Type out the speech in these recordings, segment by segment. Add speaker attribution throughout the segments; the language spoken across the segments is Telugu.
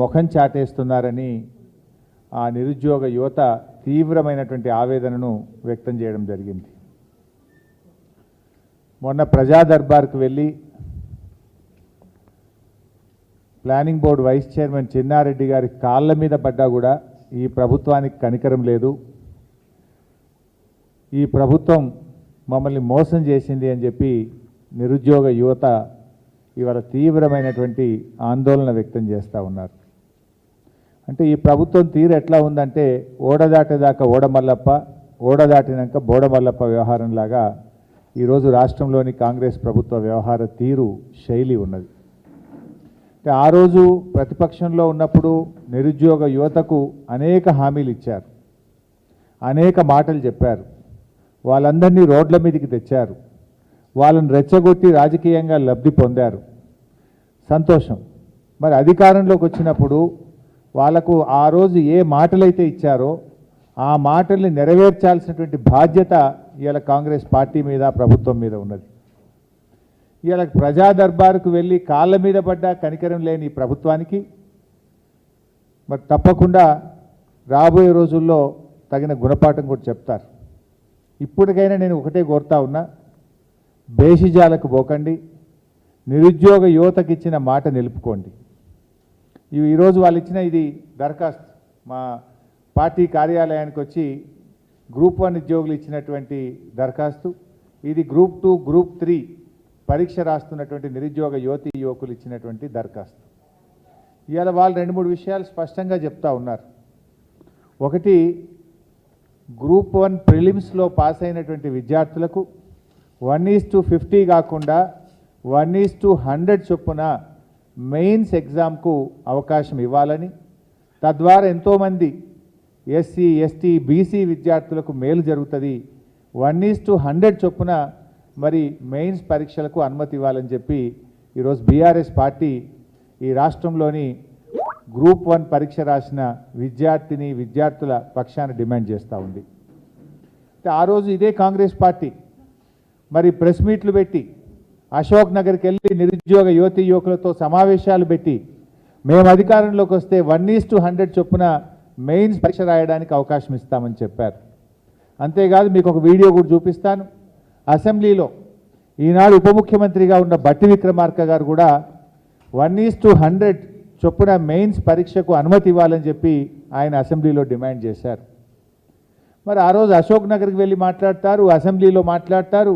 Speaker 1: ముఖం చాటేస్తున్నారని ఆ నిరుద్యోగ యువత తీవ్రమైనటువంటి ఆవేదనను వ్యక్తం చేయడం జరిగింది. మొన్న ప్రజా దర్బార్కు వెళ్ళి planning board vice chairman Chinnareddy గారి కాళ్ళ మీద పడ్డా కూడా ఈ ప్రభుత్వానికి కనికరం లేదు, ఈ ప్రభుత్వం మమ్మల్ని మోసం చేసింది అని చెప్పి నిరుద్యోగ యువత ఇవాళ తీవ్రమైనటువంటి ఆందోళన వ్యక్తం చేస్తూ ఉన్నారు. అంటే ఈ ప్రభుత్వం తీరు ఎట్లా ఉందంటే ఓడదాటేదాకా ఓడమల్లప్ప, ఓడదాటినాక బోడమల్లప్ప వ్యవహారంలాగా ఈరోజు రాష్ట్రంలోని కాంగ్రెస్ ప్రభుత్వ వ్యవహార తీరు శైలి ఉన్నది. అంటే ఆ రోజు ప్రతిపక్షంలో ఉన్నప్పుడు నిరుద్యోగ యువతకు అనేక హామీలు ఇచ్చారు, అనేక మాటలు చెప్పారు, వాళ్ళందరినీ రోడ్ల మీదకి తెచ్చారు, వాళ్ళని రెచ్చగొట్టి రాజకీయంగా లబ్ధి పొందారు. సంతోషం. మరి అధికారంలోకి వచ్చినప్పుడు వాళ్లకు ఆ రోజు ఏ మాటలైతే ఇచ్చారో ఆ మాటల్ని నెరవేర్చాల్సినటువంటి బాధ్యత ఇవాళ కాంగ్రెస్ పార్టీ మీద, ప్రభుత్వం మీద ఉన్నది. ఇవాళ ప్రజా దర్బారుకు వెళ్ళి కాళ్ళ మీద పడ్డా కనికరం లేని ఈ ప్రభుత్వానికి మరి తప్పకుండా రాబోయే రోజుల్లో తగిన గుణపాఠం కూడా చెప్తారు. ఇప్పటికైనా నేను ఒకటే కోరుతా ఉన్నా, బేషిజాలకు పోకండి, నిరుద్యోగ యువతకి ఇచ్చిన మాట నిలుపుకోండి. ఈరోజు వాళ్ళు ఇచ్చిన ఇది దరఖాస్తు మా పార్టీ కార్యాలయానికి వచ్చి గ్రూప్ 1 ఉద్యోగులు ఇచ్చినటువంటి దరఖాస్తు, ఇది గ్రూప్ 2, గ్రూప్ 3 పరీక్ష రాస్తున్నటువంటి నిరుద్యోగ యువతీ యువకులు ఇచ్చినటువంటి దరఖాస్తు. ఇవాళ వాళ్ళు 2-3 విషయాలు స్పష్టంగా చెప్తా ఉన్నారు. ఒకటి, గ్రూప్ 1 ప్రిలిమ్స్లో పాస్ అయినటువంటి విద్యార్థులకు 1:50 కాకుండా 1:100 చొప్పున మెయిన్స్ ఎగ్జామ్కు అవకాశం ఇవ్వాలని, తద్వారా ఎంతోమంది ఎస్సీ, ఎస్టీ, బీసీ విద్యార్థులకు మేలు జరుగుతుంది. 1:100 చొప్పున మరి మెయిన్స్ పరీక్షలకు అనుమతి ఇవ్వాలని చెప్పి ఈరోజు బీఆర్ఎస్ పార్టీ ఈ రాష్ట్రంలోని గ్రూప్ 1 పరీక్ష రాసిన విద్యార్థుల పక్షాన డిమాండ్ చేస్తూ ఉంది. ఆ రోజు ఇదే కాంగ్రెస్ పార్టీ మరి ప్రెస్ మీట్లు పెట్టి అశోక్ నగర్కి వెళ్ళి నిరుద్యోగ యువతీ యువకులతో సమావేశాలు పెట్టి మేము అధికారంలోకి వస్తే 1:100 చొప్పున మెయిన్స్ పరీక్ష రాయడానికి అవకాశం ఇస్తామని చెప్పారు. అంతేకాదు మీకు ఒక వీడియో కూడా చూపిస్తాను. అసెంబ్లీలో ఈనాడు ఉప ముఖ్యమంత్రిగా ఉన్న బట్టి విక్రమార్క గారు కూడా 1:100 చొప్పున మెయిన్స్ పరీక్షకు అనుమతి ఇవ్వాలని చెప్పి ఆయన అసెంబ్లీలో డిమాండ్ చేశారు. మరి ఆ రోజు అశోక్ నగర్కి వెళ్ళి మాట్లాడతారు, అసెంబ్లీలో మాట్లాడతారు.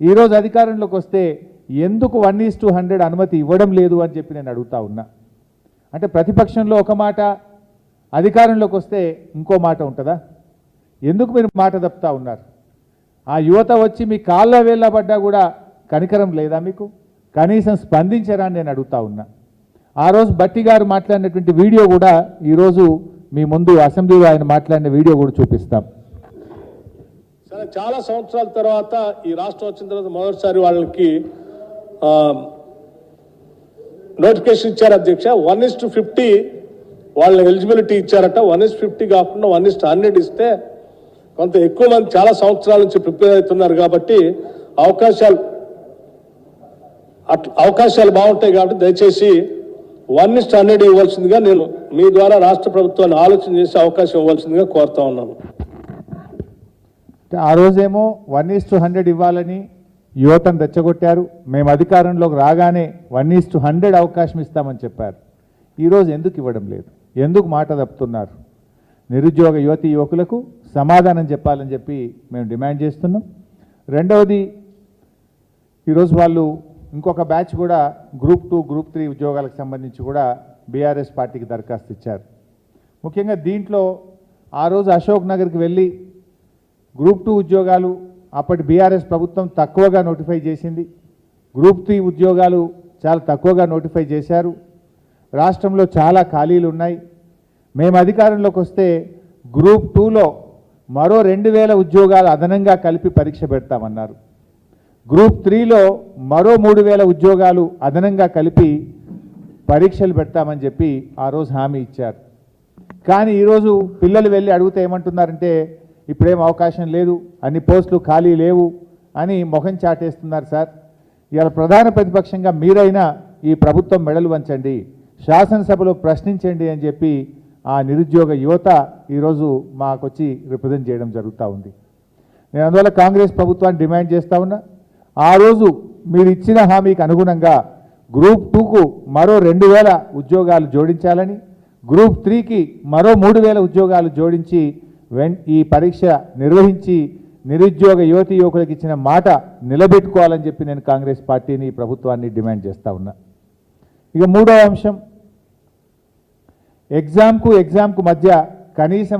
Speaker 1: ఈరోజు అధికారంలోకి వస్తే ఎందుకు 1:100 అనుమతి ఇవ్వడం లేదు అని చెప్పి నేను అడుగుతా ఉన్నా. అంటే ప్రతిపక్షంలో ఒక మాట, అధికారంలోకి వస్తే ఇంకో మాట ఉంటుందా? ఎందుకు మీరు మాట తప్పుతా ఉన్నారు? ఆ యువత వచ్చి మీ కాళ్ళ వేళ్ళ పడ్డా కూడా కనికరం లేదా మీకు? కనీసం స్పందించరా అని నేను అడుగుతా ఉన్నా. ఆ రోజు బట్టి గారు మాట్లాడినటువంటి వీడియో కూడా ఈరోజు మీ ముందు అసెంబ్లీలో ఆయన మాట్లాడిన వీడియో కూడా చూపిస్తాం.
Speaker 2: సరే, చాలా సంవత్సరాల తర్వాత ఈ రాష్ట్రం వచ్చిన తర్వాత మొదటిసారి వాళ్ళకి నోటిఫికేషన్ ఇచ్చారు అధ్యక్ష. 1:50 వాళ్ళని ఎలిజిబిలిటీ ఇచ్చారట. 1:50 కాకుండా 1:100 ఇస్తే కొంత ఎక్కువ మంది చాలా సంవత్సరాల నుంచి ప్రిపేర్ అవుతున్నారు కాబట్టి అవకాశాలు బాగుంటాయి. కాబట్టి దయచేసి 1:100 ఇవ్వాల్సిందిగా నేను మీ ద్వారా రాష్ట్ర ప్రభుత్వాన్ని ఆలోచన చేసి అవకాశం ఇవ్వాల్సిందిగా కోరుతా ఉన్నాను.
Speaker 1: ఆ రోజేమో 1:100 ఇవ్వాలని యువతను రెచ్చగొట్టారు. మేము అధికారంలోకి రాగానే 1:100 అవకాశం ఇస్తామని చెప్పారు. ఈరోజు ఎందుకు ఇవ్వడం లేదు? ఎందుకు మాట తప్పుతున్నారు? నిరుద్యోగ యువతీ యువకులకు సమాధానం చెప్పాలని చెప్పి మేము డిమాండ్ చేస్తున్నాం. రెండవది, ఈరోజు వాళ్ళు ఇంకొక బ్యాచ్ కూడా గ్రూప్ 2, గ్రూప్ 3 ఉద్యోగాలకు సంబంధించి కూడా బీఆర్ఎస్ పార్టీకి దరఖాస్తు ఇచ్చారు. ముఖ్యంగా దీంట్లో ఆ రోజు అశోక్ నగర్కి వెళ్ళి గ్రూప్ 2 ఉద్యోగాలు అప్పటి బీఆర్ఎస్ ప్రభుత్వం తక్కువగా నోటిఫై చేసింది. గ్రూప్ 3 ఉద్యోగాలు చాలా తక్కువగా నోటిఫై చేశారు. రాష్ట్రంలో చాలా ఖాళీలు ఉన్నాయి. మేము అధికారంలోకి వస్తే గ్రూప్ 2లో మరో 2000 ఉద్యోగాలు అదనంగా కలిపి పరీక్ష పెడతామన్నారు. గ్రూప్ 3లో మరో 3000 ఉద్యోగాలు అదనంగా కలిపి పరీక్షలు పెడతామని చెప్పి ఆ రోజు హామీ ఇచ్చారు. కానీ ఈరోజు పిల్లలు వెళ్ళి అడిగితే ఏమంటున్నారంటే ఇప్పుడేం అవకాశం లేదు, అన్ని పోస్టులు ఖాళీ లేవు అని ముఖం చాటేస్తున్నారు. సార్, ఇవాళ ప్రధాన ప్రతిపక్షంగా మీరైనా ఈ ప్రభుత్వం మెడలు వంచండి, శాసనసభలో ప్రశ్నించండి అని చెప్పి ఆ నిరుద్యోగ యువత ఈరోజు మాకొచ్చి రిప్రజెంట్ చేయడం జరుగుతూ ఉంది. నేను అందువల్ల కాంగ్రెస్ ప్రభుత్వాన్ని డిమాండ్ చేస్తా ఉన్నా, ఆ రోజు మీరు ఇచ్చిన హామీకి అనుగుణంగా గ్రూప్ 2కు మరో 2000 ఉద్యోగాలు జోడించాలని, గ్రూప్ 3కి మరో 3000 ఉద్యోగాలు జోడించి ఈ పరీక్ష నిర్వహించి నిరుద్యోగ యువతి యువకులకు ఇచ్చిన మాట నిలబెట్టుకోవాలని చెప్పి నేను కాంగ్రెస్ పార్టీని ప్రభుత్వాన్ని డిమాండ్ చేస్తా ఉన్నా. ఇక మూడవ అంశం, ఎగ్జామ్కు మధ్య కనీసం